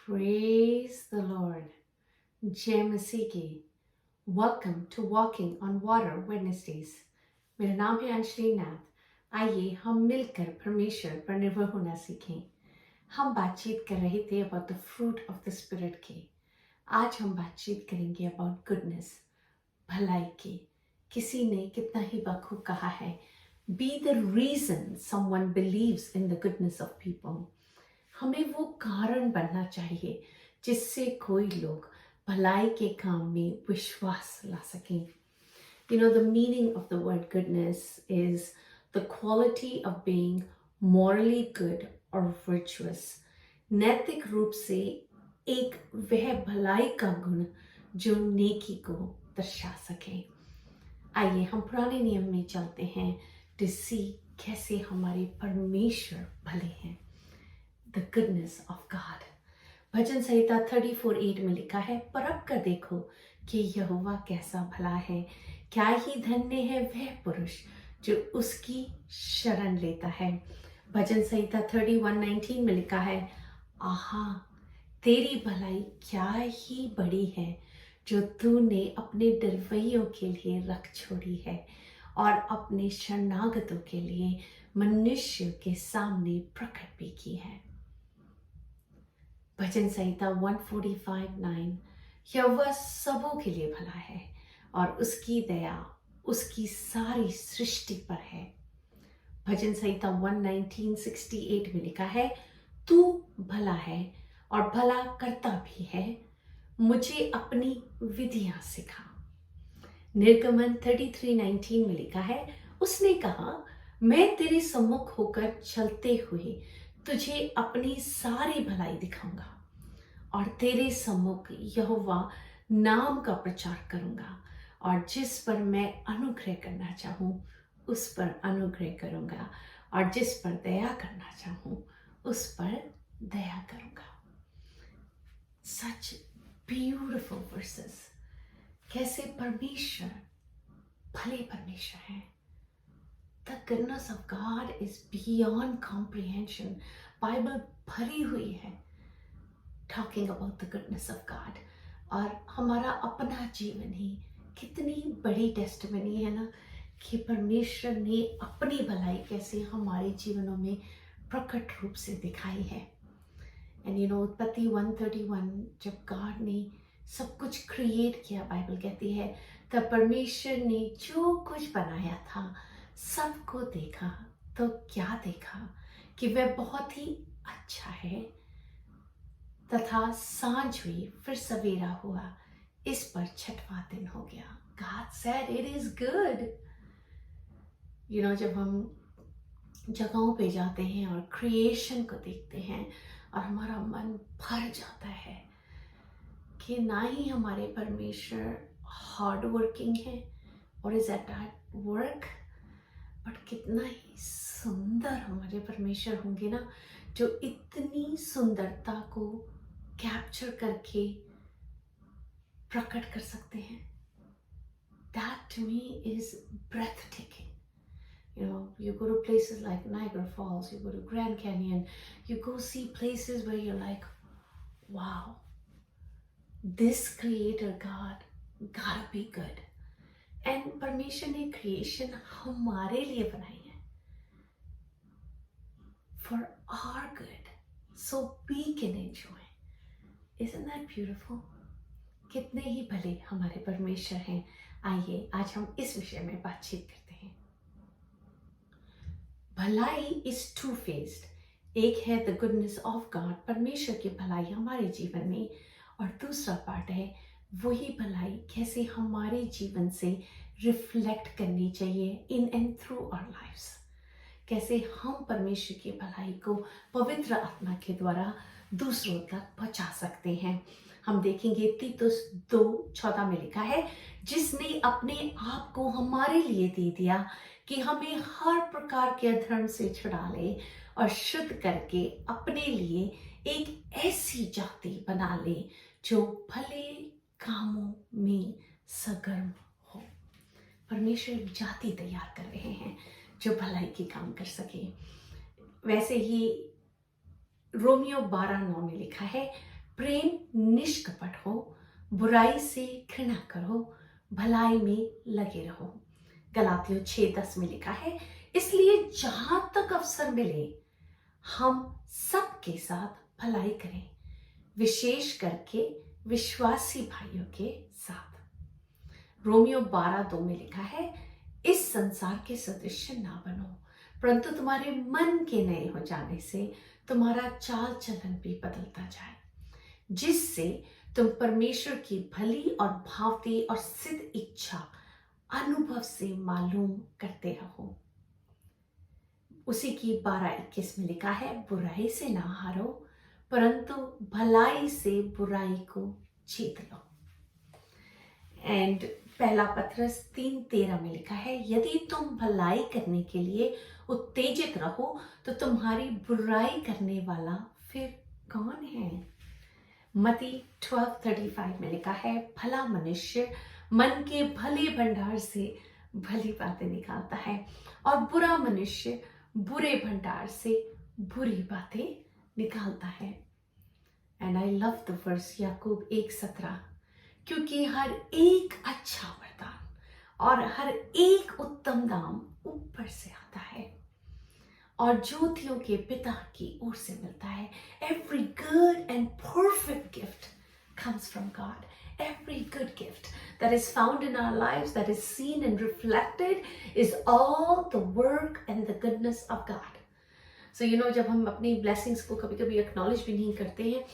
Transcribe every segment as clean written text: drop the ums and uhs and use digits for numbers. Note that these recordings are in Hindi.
Praise the Lord. जय मसीह की। Welcome to walking on water Wednesdays. मेरा नाम है अंशली नाथ। आइए हम मिलकर परमेश्वर पर निर्भर होना सीखें। हम बातचीत कर रहे थे about the fruit of the spirit की। आज हम बातचीत करेंगे अबाउट गुडनेस, भलाई की। किसी ने कितना ही बखूब कहा है, be the reason someone believes in the goodness of people. हमें वो कारण बनना चाहिए जिससे कोई लोग भलाई के काम में विश्वास ला सकें। You know, the meaning of the word goodness is the quality of being morally good or virtuous. नैतिक रूप से एक वह भलाई का गुण जो नेकी को दर्शा सके। आइए हम पुराने नियम में चलते हैं to see कैसे हमारे परमेश्वर भले हैं। The goodness of God. भजन संहिता 34:8 में लिखा है, परख कर देखो कि यहोवा कैसा भला है, क्या ही धन्य है वह पुरुष जो उसकी शरण लेता है। भजन संहिता 31:19 में लिखा है, आहा तेरी भलाई क्या ही बड़ी है जो तूने अपने डरवैयों के लिए रख छोड़ी है और अपने शरणागतों के लिए मनुष्य के सामने प्रकट भी की है। भजन संहिता 145:9, यहोवा सबों के लिए भला है और उसकी दया उसकी सारी सृष्टि पर है। भजन संहिता 119:68 में लिखा है, तू भला है और भला करता भी है, मुझे अपनी विधियां सिखा। निर्गमन 33:19 में लिखा है, उसने कहा, मैं तेरे सम्मुख होकर चलते हुए तुझे अपनी सारी भलाई दिखाऊंगा और तेरे सम्मुख यहोवा नाम का प्रचार करूंगा और जिस पर मैं अनुग्रह करना चाहूं उस पर अनुग्रह करूंगा और जिस पर दया करना चाहूं उस पर दया करूंगा। Such beautiful versus. कैसे परमेश्वर भले परमेश्वर हैं। The goodness of God is beyond comprehension. Bible भरी हुई है talking about the goodness of God. और हमारा अपना जीवन ही कितनी बड़ी टेस्टिमनी है ना कि परमेश्वर ने अपनी भलाई कैसे हमारे जीवनों में प्रकट रूप से दिखाई है। एंड यू नो, उत्पत्ति 1:31 जब गॉड ने सब कुछ क्रिएट किया, बाइबल कहती है तब परमेश्वर ने जो कुछ बनाया था सबको देखा तो क्या देखा कि वह बहुत ही अच्छा है। तथा सांझ हुई, फिर सवेरा हुआ, इस पर छठवां दिन हो गया। God said it is good. You know, जब हम जगहों पे जाते हैं और क्रिएशन को देखते हैं और हमारा मन भर जाता है कि ना ही हमारे परमेश्वर हार्ड वर्किंग है और इज एट वर्क, बट कितना ही सुंदर हमारे परमेश्वर होंगे ना जो इतनी सुंदरता को कैप्चर करके प्रकट कर सकते हैं। That to me is breathtaking. You know, you go to places like Niagara Falls, you go to Grand Canyon, you go see places where you're like, wow, this creator God gotta be good. And परमेश्वर ने क्रिएशन हमारे लिए बनाई है for our good, so we can enjoy. Isn't that beautiful? कितने ही भले हमारे परमेश्वर हैं। आइए आज हम इस विषय में बातचीत करते हैं। भलाई इज टू फेस्ड। एक है द गुडनेस ऑफ गॉड, परमेश्वर की भलाई हमारे जीवन में, और दूसरा पार्ट है वही भलाई कैसे हमारे जीवन से रिफ्लेक्ट करनी चाहिए in and through our lives. कैसे हम परमेश्वर की भलाई को पवित्र आत्मा के द्वारा दूसरों तक पहुंचा सकते हैं। हम देखेंगे तीतुस 2:14 में लिखा है, जिसने अपने आप को हमारे लिए दे दिया कि हमें हर प्रकार के अधर्म से छुड़ा ले और शुद्ध करके अपने लिए एक ऐसी जाति बना ले जो भले कामों में सरगर्म हो। परमेश्वर एक जाति तैयार कर रहे हैं जो भलाई के काम कर सके। वैसे ही रोमियो 12:9 में लिखा है, प्रेम निष्कपट हो, बुराई से घृणा करो, भलाई में लगे रहो। गलातियों 6:10 में लिखा है, इसलिए जहां तक अवसर मिले हम सबके साथ भलाई करें, विशेष करके विश्वासी भाइयों के साथ। रोमियो 12:2 में लिखा है, इस संसार के सदृश ना बनो, परंतु तुम्हारे मन के नए हो जाने से तुम्हारा चाल चलन भी बदलता जाए, जिससे तुम परमेश्वर की भली और भावती और सिद्ध इच्छा अनुभव से मालूम करते रहो। उसी की 12:21 में लिखा है, बुराई से ना हारो, परंतु भलाई से बुराई को जीत लो। एंड पहला पत्रस 3:13 में लिखा है, यदि तुम भलाई करने के लिए उत्तेजित रहो तो तुम्हारी बुराई करने वाला फिर कौन है। मती 12:35 में लिखा है, भला मनुष्य मन के भले भंडार से भली बातें निकालता है और बुरा मनुष्य बुरे भंडार से बुरी बातें निकालता है। And I love the verse Yakub 1:17, क्योंकि हर एक अच्छा वरदान और हर एक उत्तम दाम ऊपर से आता है और ज्योतियों के पिता की ओर से मिलता है। Every good and perfect gift comes from God. Every good gift that is found in our lives, that is seen and reflected, is all the work and the goodness of God. So you know, जब हम अपनी blessings को कभी कभी acknowledge भी नहीं करते हैं,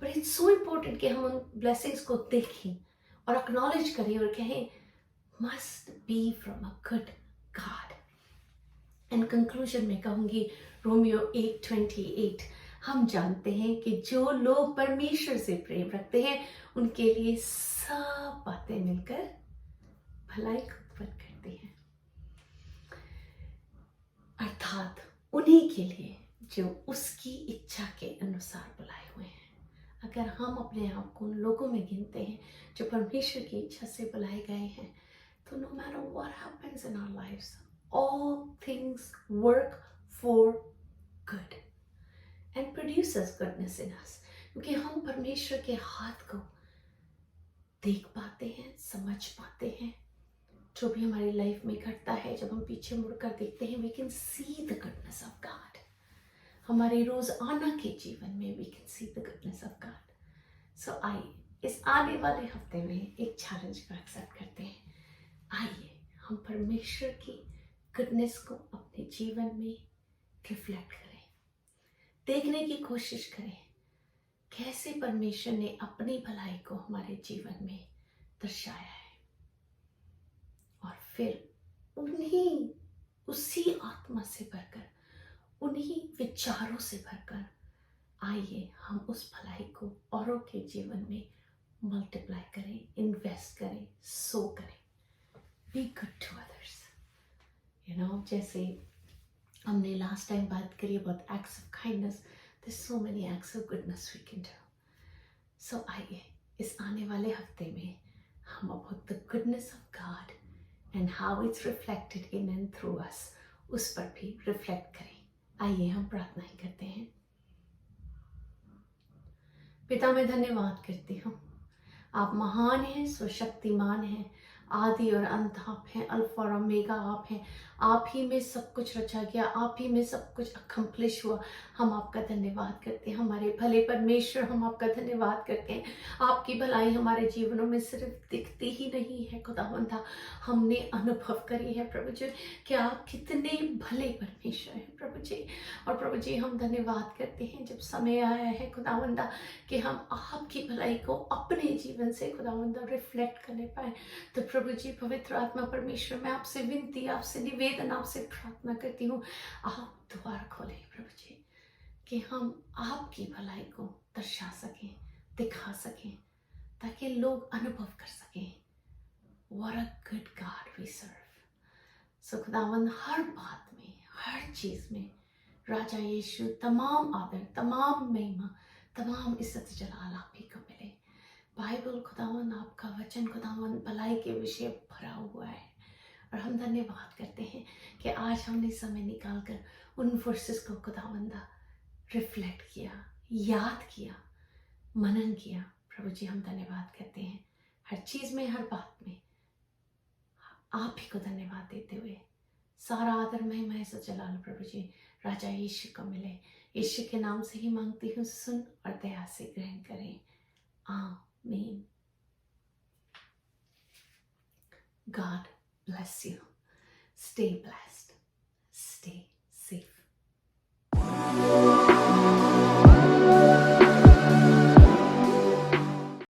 but it's so important कि हम उन blessings को देखें और acknowledge करें और कहें, must be from a good God. And conclusion में कहूंगी रोमियो 8:28, हम जानते हैं कि जो लोग परमेश्वर से प्रेम रखते हैं उनके लिए सब बातें मिलकर भलाई को उत्पन्न करती हैं, अर्थात उन्हीं के लिए जो उसकी इच्छा के अनुसार बुलाए हुए हैं। अगर हम अपने आप को उन लोगों में गिनते हैं जो परमेश्वर की इच्छा से बुलाए गए हैं, तो no matter what happens in our lives, all things work for good and produces goodness in us, क्योंकि हम परमेश्वर के हाथ को देख पाते हैं, समझ पाते हैं। जो भी हमारी लाइफ में घटता है, जब हम पीछे मुड़कर देखते हैं, we can see the goodness of God. हमारे रोजाना के जीवन में we can see the goodness of God. So आइए इस आने वाले हफ्ते में एक चैलेंज को एक्सेप्ट करते हैं। आइए हम परमेश्वर की गुडनेस को अपने जीवन में रिफ्लेक्ट करें, देखने की कोशिश करें कैसे परमेश्वर ने अपनी भलाई को हमारे जीवन में दर्शाया है, और फिर उसी आत्मा से भरकर, उन्हीं विचारों से भरकर आइए हम उस भलाई को औरों के जीवन में मल्टीप्लाई करें, इन्वेस्ट करें, सो करें। Be good to others. You know, जैसे हमने लास्ट टाइम बात करी about acts of kindness, there's so many acts of goodness we can do. So आइए इस आने वाले हफ्ते में हम about the goodness of God and how it's reflected in and through us, उस पर भी रिफ्लेक्ट करें। आइए हम प्रार्थनाएं करते हैं। पिता, मैं धन्यवाद करती हूँ, आप महान हैं, स्वशक्तिमान हैं, आदि और अंत आप हैं, अल्फा और ओमेगा आप हैं। आप ही में सब कुछ रचा गया, आप ही में सब कुछ अकम्प्लिश हुआ। हम आपका धन्यवाद करते हैं, हमारे भले परमेश्वर, हम आपका धन्यवाद करते हैं। आपकी भलाई हमारे जीवनों में सिर्फ दिखती ही नहीं है खुदावंदा, हमने अनुभव करी है प्रभु जी कि आप कितने भले परमेश्वर हैं प्रभु जी। और प्रभु जी हम धन्यवाद करते हैं जब समय आया है खुदावंदा कि हम आपकी भलाई को अपने जीवन से खुदावंदा रिफ्लेक्ट करने पाए। तो प्रभु जी, पवित्र आत्मा परमेश्वर, मैं आपसे विनती, आपसे निवेदन, आपसे प्रार्थना करती हूँ, आप द्वार खोलें प्रभु जी कि हम आपकी भलाई को दर्शा सकें, दिखा सकें, ताकि लोग अनुभव कर सकें what a good God we serve. सो खुदावंद हर बात में, हर चीज में राजा यीशु तमाम आदर, तमाम महिमा, तमाम इज्जत जलाल आप ही को मिले। बाइबल खुदावंद आपका वचन खुदावंद भलाई के विषय भरा हुआ है, और हम धन्यवाद करते हैं कि आज हमने समय निकालकर उन वर्सेस को खुदावंदा रिफ्लेक्ट किया, याद किया, मनन किया। प्रभु जी हम धन्यवाद करते हैं हर चीज में, हर बात में आप ही को धन्यवाद देते हुए सारा आदर महिमा इज्जत जलाल प्रभु जी राजा यीशु को मिले। यीशु के नाम से ही मांगती हूँ, सुन और दया से ग्रहण करें। आमीन। God bless you. Stay blessed.